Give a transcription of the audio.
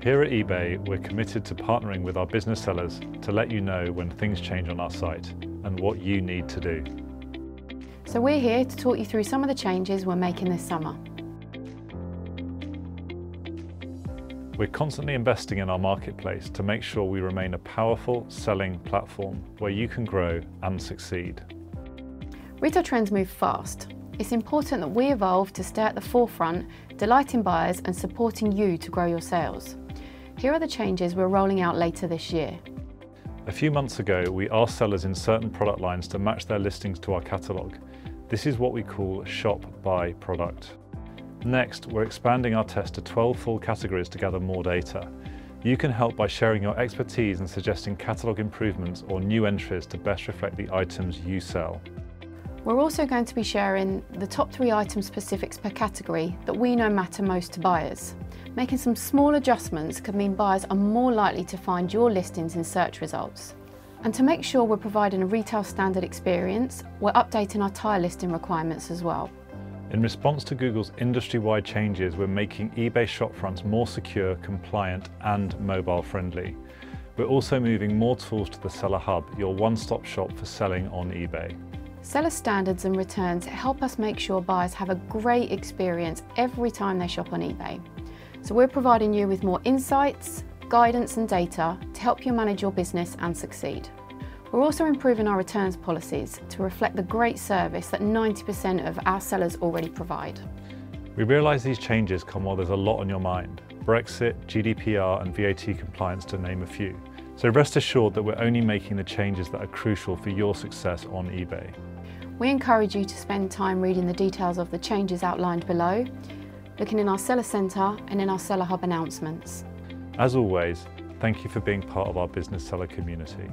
Here at eBay, we're committed to partnering with our business sellers to let you know when things change on our site and what you need to do. So we're here to talk you through some of the changes we're making this summer. We're constantly investing in our marketplace to make sure we remain a powerful selling platform where you can grow and succeed. Retail trends move fast. It's important that we evolve to stay at the forefront, delighting buyers and supporting you to grow your sales. Here are the changes we're rolling out later this year. A few months ago, we asked sellers in certain product lines to match their listings to our catalogue. This is what we call shop by product. Next, we're expanding our test to 12 full categories to gather more data. You can help by sharing your expertise and suggesting catalogue improvements or new entries to best reflect the items you sell. We're also going to be sharing the top 3 item specifics per category that we know matter most to buyers. Making some small adjustments could mean buyers are more likely to find your listings in search results. And to make sure we're providing a retail standard experience, we're updating our tire listing requirements as well. In response to Google's industry-wide changes, we're making eBay shopfronts more secure, compliant, and mobile-friendly. We're also moving more tools to the Seller Hub, your one-stop shop for selling on eBay. Seller standards and returns help us make sure buyers have a great experience every time they shop on eBay. So we're providing you with more insights, guidance and data to help you manage your business and succeed. We're also improving our returns policies to reflect the great service that 90% of our sellers already provide. We realise these changes come while there's a lot on your mind: Brexit, GDPR and VAT compliance to name a few. So rest assured that we're only making the changes that are crucial for your success on eBay. We encourage you to spend time reading the details of the changes outlined below, looking in our Seller Centre and in our Seller Hub announcements. As always, thank you for being part of our business seller community.